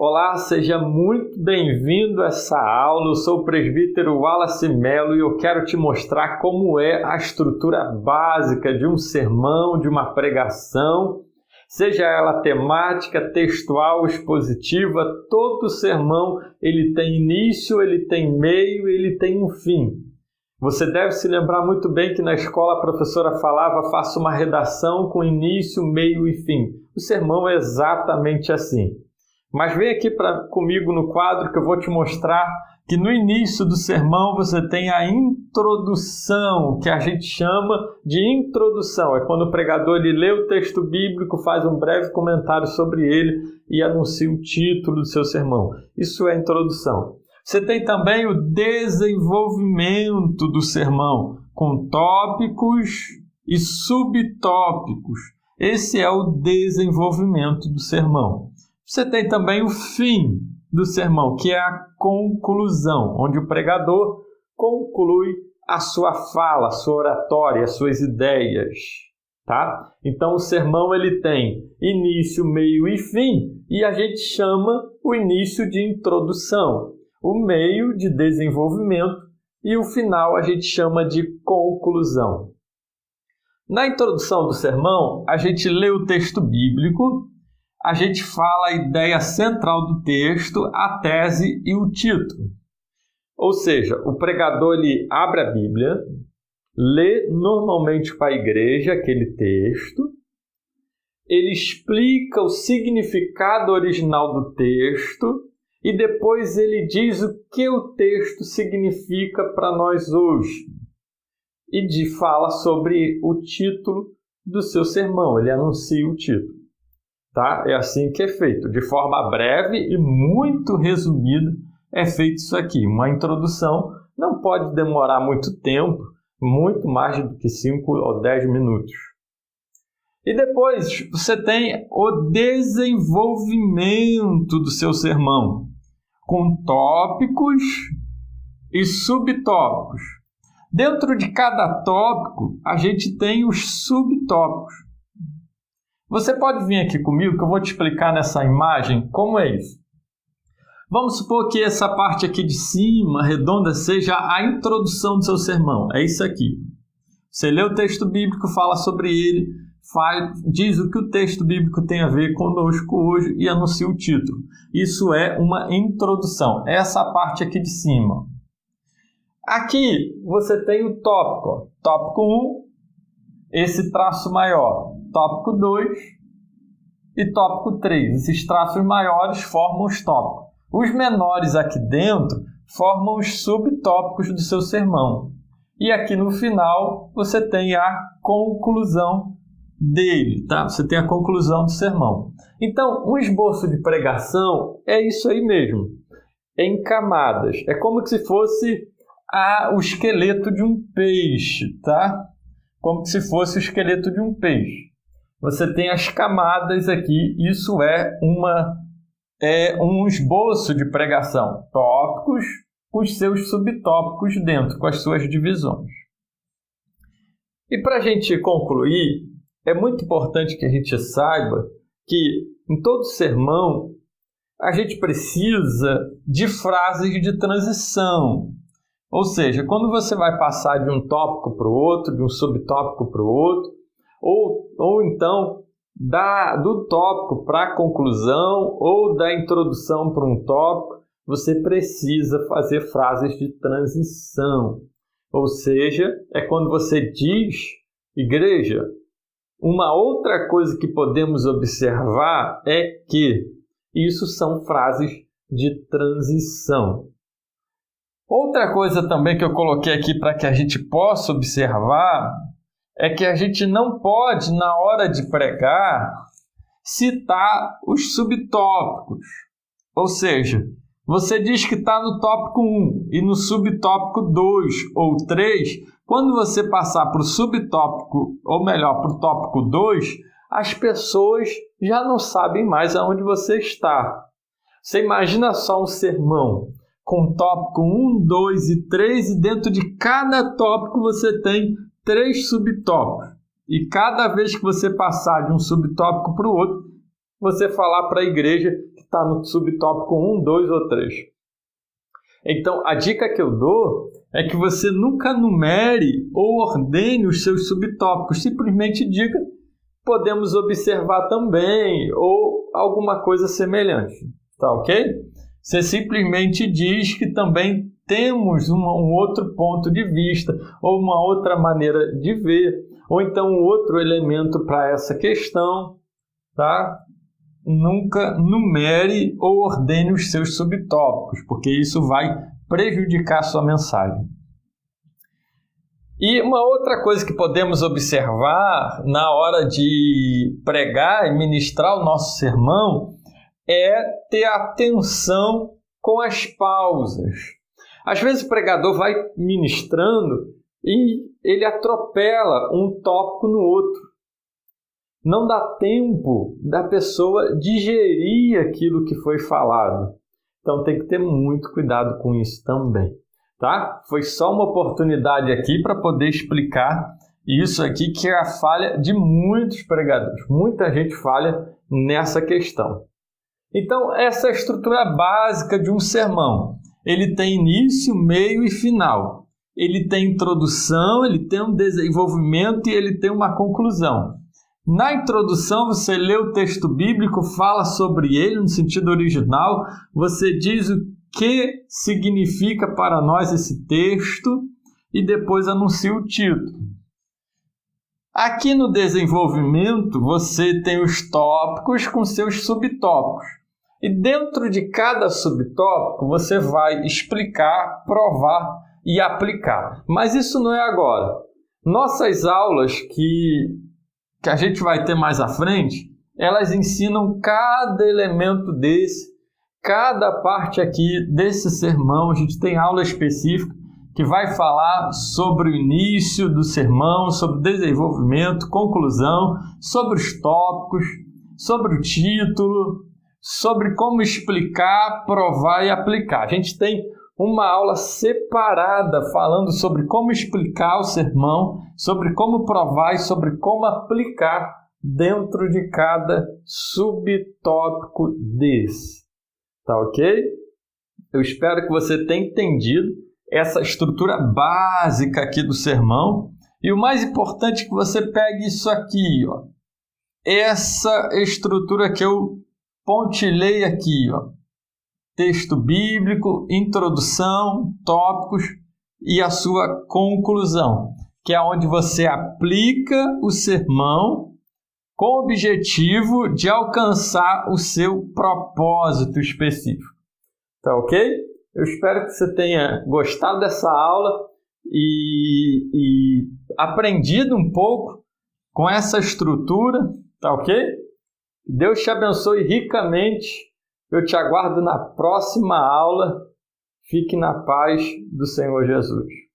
Olá, seja muito bem-vindo a essa aula. Eu sou o presbítero Wallace Melo e eu quero te mostrar como é a estrutura básica de um sermão, de uma pregação, seja ela temática, textual, expositiva. Todo sermão ele tem início, ele tem meio, ele tem um fim. Você deve se lembrar muito bem que na escola a professora falava: faça uma redação com início, meio e fim. O sermão é exatamente assim. Mas vem aqui comigo no quadro que eu vou te mostrar que no início do sermão você tem a introdução, que a gente chama de introdução. É quando o pregador ele lê o texto bíblico, faz um breve comentário sobre ele e anuncia o título do seu sermão. Isso é a introdução. Você tem também o desenvolvimento do sermão, com tópicos e subtópicos. Esse é o desenvolvimento do sermão. Você tem também o fim do sermão, que é a conclusão, onde o pregador conclui a sua fala, a sua oratória, as suas ideias. Tá? Então o sermão ele tem início, meio e fim, e a gente chama o início de introdução, o meio de desenvolvimento e o final a gente chama de conclusão. Na introdução do sermão, a gente lê o texto bíblico, a gente fala a ideia central do texto, a tese e o título. Ou seja, o pregador ele abre a Bíblia, lê normalmente para a igreja aquele texto, ele explica o significado original do texto e depois ele diz o que o texto significa para nós hoje. E fala sobre o título do seu sermão, ele anuncia o título. Tá? É assim que é feito, de forma breve e muito resumida é feito isso aqui. Uma introdução não pode demorar muito tempo, muito mais do que 5 ou 10 minutos. E depois você tem o desenvolvimento do seu sermão, com tópicos e subtópicos. Dentro de cada tópico, a gente tem os subtópicos. Você pode vir aqui comigo que eu vou te explicar nessa imagem como é isso. Vamos supor que essa parte aqui de cima, redonda, seja a introdução do seu sermão. É isso aqui. Você lê o texto bíblico, fala sobre ele, diz o que o texto bíblico tem a ver conosco hoje e anuncia o título. Isso é uma introdução. Essa parte aqui de cima. Aqui você tem o tópico. Ó. Tópico 1, esse traço maior. Tópico 2 e tópico 3. Esses traços maiores formam os tópicos. Os menores aqui dentro formam os subtópicos do seu sermão. E aqui no final você tem a conclusão dele, tá? Você tem a conclusão do sermão. Então, um esboço de pregação é isso aí mesmo. É em camadas. É como se fosse o esqueleto de um peixe, tá? Como se fosse o esqueleto de um peixe. Você tem as camadas aqui, isso é um esboço de pregação. Tópicos com os seus subtópicos dentro, com as suas divisões. E para a gente concluir, é muito importante que a gente saiba que em todo sermão a gente precisa de frases de transição. Ou seja, quando você vai passar de um tópico para o outro, de um subtópico para o outro, ou então do tópico para a conclusão ou da introdução para um tópico, você precisa fazer frases de transição. Ou seja, é quando você diz, igreja, uma outra coisa que podemos observar é que isso são frases de transição. Outra coisa também que eu coloquei aqui para que a gente possa observar é que a gente não pode, na hora de pregar, citar os subtópicos. Ou seja, você diz que está no tópico 1 e no subtópico 2 ou 3, quando você passar para o subtópico, ou melhor, para o tópico 2, as pessoas já não sabem mais aonde você está. Você imagina só um sermão com tópico 1, 2 e 3, e dentro de cada tópico você tem 3 subtópicos. E cada vez que você passar de um subtópico para o outro, você falar para a igreja que está no subtópico 1, 2 ou 3. Então, a dica que eu dou é que você nunca numere ou ordene os seus subtópicos. Simplesmente diga, podemos observar também, ou alguma coisa semelhante. Tá ok? Você simplesmente diz que também temos um outro ponto de vista, ou uma outra maneira de ver, ou então um outro elemento para essa questão. Tá? Nunca numere ou ordene os seus subtópicos, porque isso vai prejudicar a sua mensagem. E uma outra coisa que podemos observar na hora de pregar e ministrar o nosso sermão é ter atenção com as pausas. Às vezes o pregador vai ministrando e ele atropela um tópico no outro. Não dá tempo da pessoa digerir aquilo que foi falado. Então tem que ter muito cuidado com isso também. Tá? Foi só uma oportunidade aqui para poder explicar isso aqui, que é a falha de muitos pregadores. Muita gente falha nessa questão. Então, essa é a estrutura básica de um sermão. Ele tem início, meio e final. Ele tem introdução, ele tem um desenvolvimento e ele tem uma conclusão. Na introdução, você lê o texto bíblico, fala sobre ele no sentido original, você diz o que significa para nós esse texto e depois anuncia o título. Aqui no desenvolvimento, você tem os tópicos com seus subtópicos. E dentro de cada subtópico, você vai explicar, provar e aplicar. Mas isso não é agora. Nossas aulas que a gente vai ter mais à frente, elas ensinam cada elemento desse, cada parte aqui desse sermão. A gente tem aula específica que vai falar sobre o início do sermão, sobre o desenvolvimento, conclusão, sobre os tópicos, sobre o título, sobre como explicar, provar e aplicar. A gente tem uma aula separada falando sobre como explicar o sermão, sobre como provar e sobre como aplicar dentro de cada subtópico desse. Tá ok? Eu espero que você tenha entendido essa estrutura básica aqui do sermão. E o mais importante é que você pegue isso aqui, ó. Essa estrutura que eu pontilhei aqui, ó. Texto bíblico, introdução, tópicos e a sua conclusão, que é onde você aplica o sermão com o objetivo de alcançar o seu propósito específico. Tá ok? Eu espero que você tenha gostado dessa aula e aprendido um pouco com essa estrutura, tá ok? Deus te abençoe ricamente. Eu te aguardo na próxima aula. Fique na paz do Senhor Jesus.